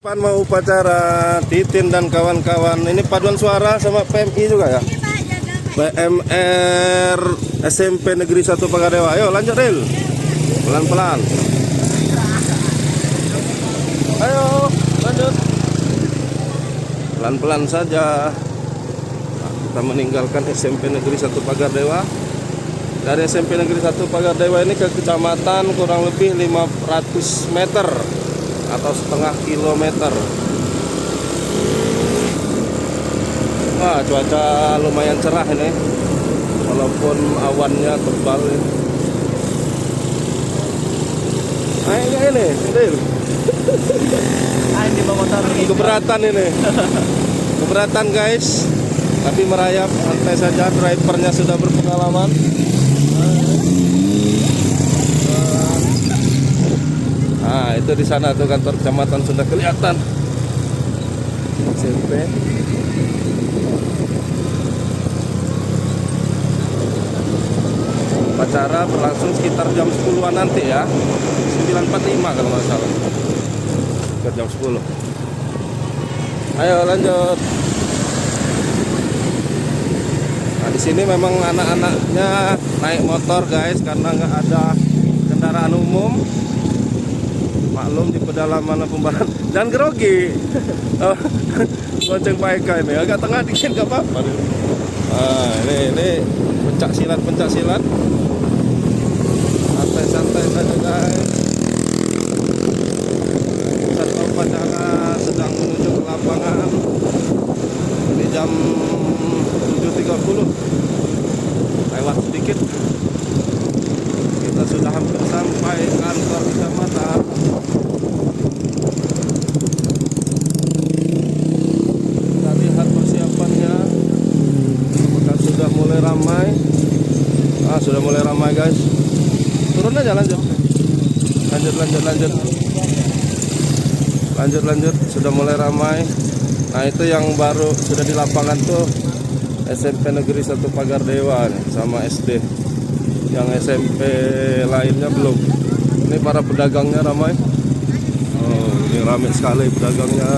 Pan mau upacara Titin dan kawan-kawan. Ini paduan suara sama PMI juga ya? PMR SMP Negeri 1 Pagadewa. Ayo lanjut Ril. Pelan-pelan. Ayo lanjut. Pelan-pelan saja. Nah, kita meninggalkan SMP Negeri 1 Pagadewa. Dari SMP Negeri 1 Pagadewa ini ke kecamatan kurang lebih 500 meter atau setengah kilometer. Wah, cuaca lumayan cerah ini, walaupun awannya tebal ya. Nah, ini Dil. Ini motor Keberatan ini. Keberatan guys. Tapi merayap santai saja, drivernya sudah berpengalaman. Nah, itu di sana tuh kantor kecamatan sudah kelihatan. SMP. Upacara berlangsung sekitar jam 10-an nanti ya. 9.45 kalau nggak salah. Sekitar jam 10. Ayo lanjut. Nah, di sini memang anak-anaknya naik motor guys karena nggak ada kendaraan umum. Maklum di pedalaman Pembaran dan grogi. Bonceng Pak Eka ini agak tengah dikit gak apa-apa. Nah, ini pencak silat. Santai-santai saja guys. Pusat upacara sedang menuju ke lapangan. Ini jam 7.30. Lewat sedikit. Kita sudah hampir sampai kantor kecamatan. Kita lihat persiapannya. Apakah sudah mulai ramai? Ah, sudah mulai ramai guys. Turun aja lanjut. Lanjut. Sudah mulai ramai. Nah, itu yang baru sudah di lapangan tuh SMP Negeri 1 Pagadewa nih, sama SD. Yang SMP lainnya belum. Ini para pedagangnya ramai. Oh, ini ramai sekali pedagangnya.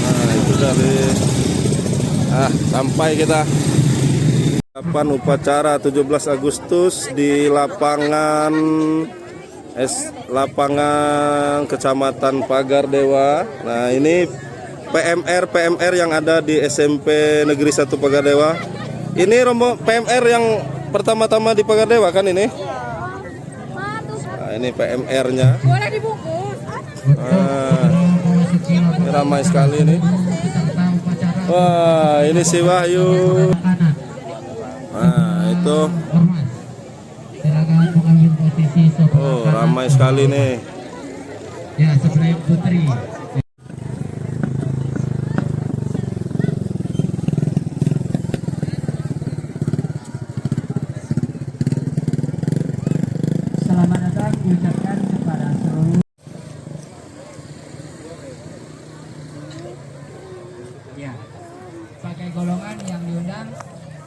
Nah, itu dari sampai kita. Upacara 17 Agustus di lapangan Kecamatan Pagadewa. Nah, ini PMR yang ada di SMP Negeri 1 Pagadewa. Ini rombongan PMR yang pertama-tama di Pagadewa kan ini? Nah, ini PMR-nya. Boleh dibungkus. Ini ramai sekali ini. Wah, ini si Wahyu. Nah, itu. Oh, ramai sekali nih. Ya, sebelah Putri. Selamat datang diucapkan kepada seluruh ya, sebagai golongan yang diundang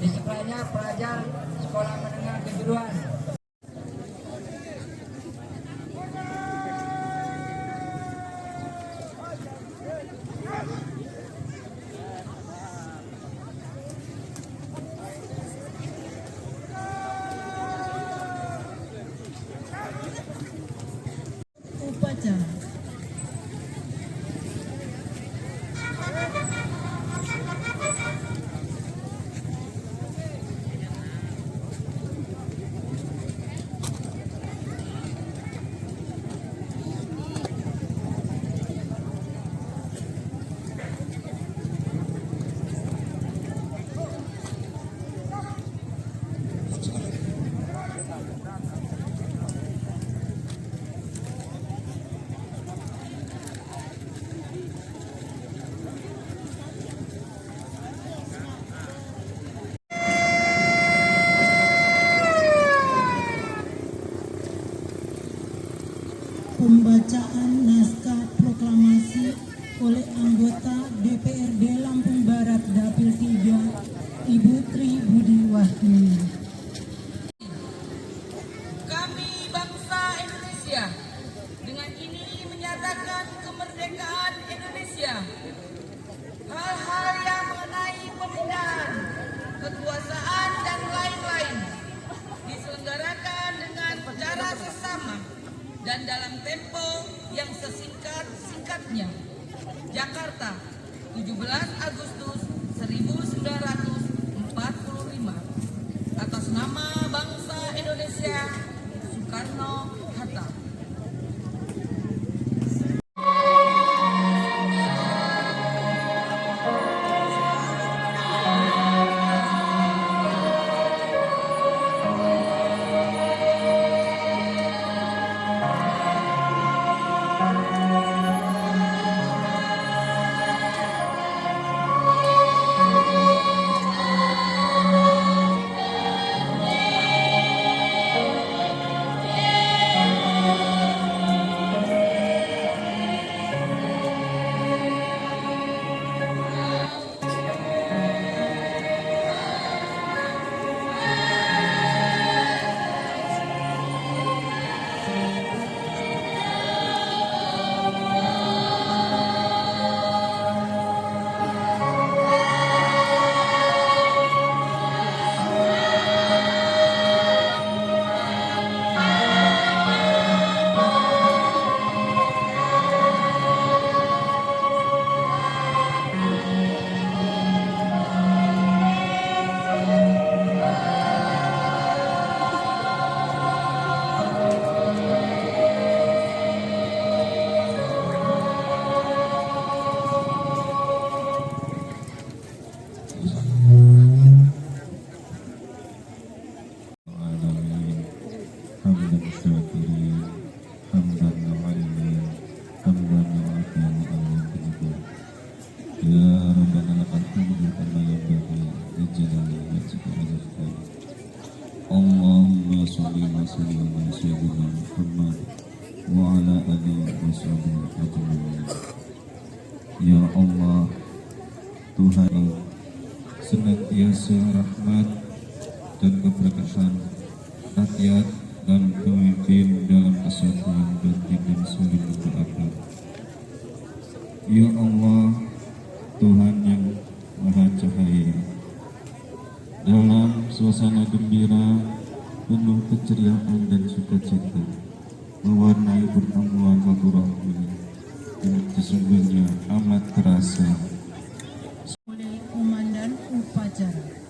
di sebelahnya pelajar sekolah menengah kejuruan. Upacara. Pembacaan naskah proklamasi oleh anggota DPRD Lampung Barat Dapil 3 Ibu Tri Budi Wahyuni. Kami bangsa Indonesia dan dalam tempo yang sesingkat-singkatnya. Jakarta, 17 Agustus 1945. Atas nama bangsa Indonesia, Soekarno-Hatta. Allahumma sholli wa sallim ala sayyidina Muhammad wa ala alihi wa sahbihi ajma'in. Ya Allah, Tuhan senantiasa rahmat dan keberkahan rakyat dan pemimpin dalam kesatuan batin dan saling berdoa. Ya Allah, Tuhan yang Maha Cahaya, dalam suasana gembira penuh keceriaan dan sukacita mewarnai pertemuan silaturahmi yang sesungguhnya amat terasa oleh Komandan Upacara.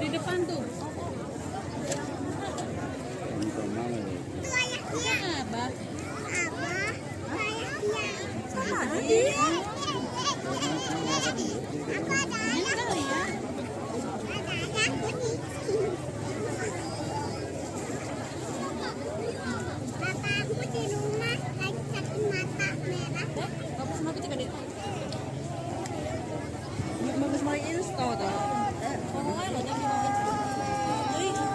di depan tuh. Abah. Bapakku di rumah lagi sakit mata merah. Bagus kenapa cek adik? Bagus mau install tuh. Pokoknya lo jangan mau install.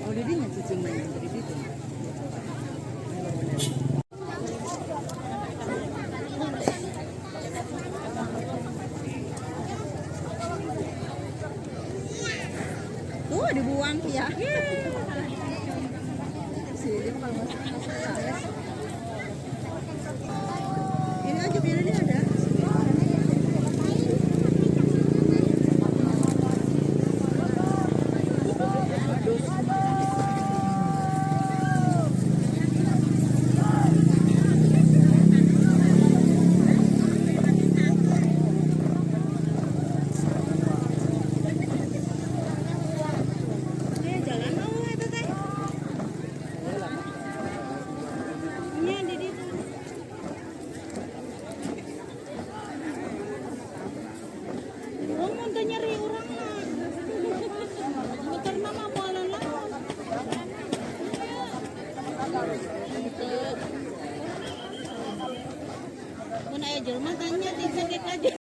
Oh, dia nya cicing main dari situ. Tuh dibuang ya. Sini kalau masuk saya. Ini aja biar dia ada. Jalan mau itu teh. Iya di situ. Oh, mau nyari orang mah. Motor mama mau lawan. Mun aya jelema tanya dicekek aja.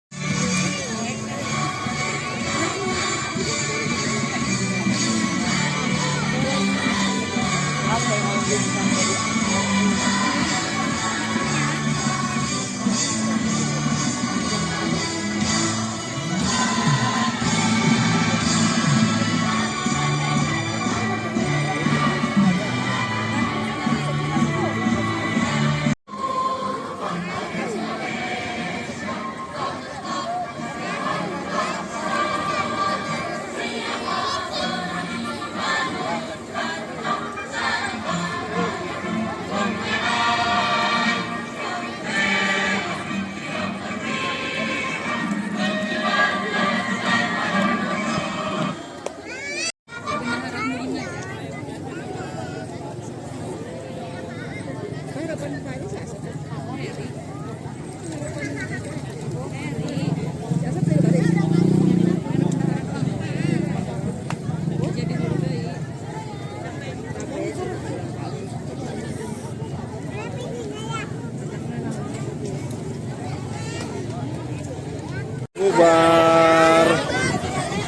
Bubar.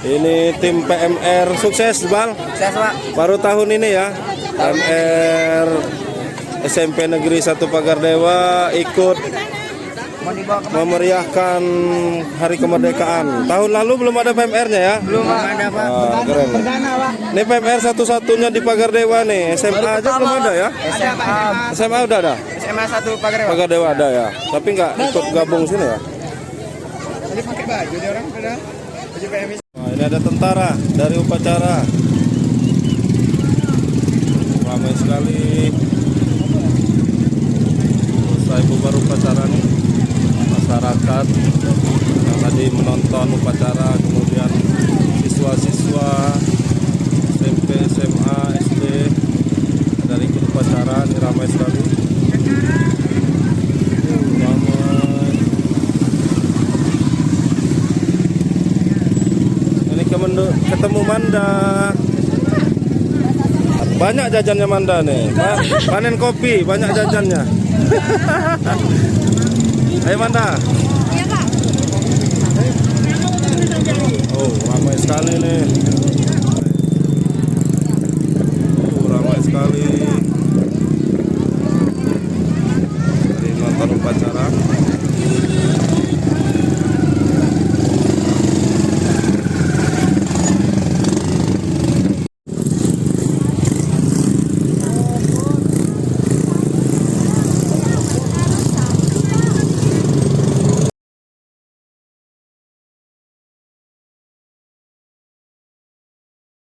Ini tim PMR sukses, Bang. Sukses, Pak. Baru tahun ini ya. PMR SMP Negeri 1 Pagardewa ikut Mau dibawa ke memeriahkan Hari Kemerdekaan. Tahun lalu belum ada PMR-nya ya? belum ada, Pak. Keren. Perdana, Pak. Ini PMR satu-satunya di Pagardewa nih. SMA aja belum ada ya? SMA. SMA udah ada? SMA 1 Pagardewa. Pagardewa ada ya. Tapi nggak ikut gabung sini ya? Tadi pakai baju dia orang udah. Baju PMI. Nah, ini ada tentara dari upacara. Ramai sekali. Selesai bubar upacara nih. Masyarakat yang tadi menonton upacara, kemudian siswa-siswa SMP, SMA, SD dari ikut upacara, ini ramai sekali. Ramai. Ini ketemu Manda. Banyak jajannya Manda nih. Panen kopi, banyak jajannya. Ayo Manda. Iya, Pak. Oh, ramai sekali nih. Ramai sekali. Dari nonton upacara.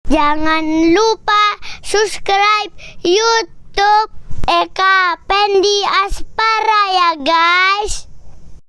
Jangan lupa subscribe YouTube Eka Pendi Aspara ya guys.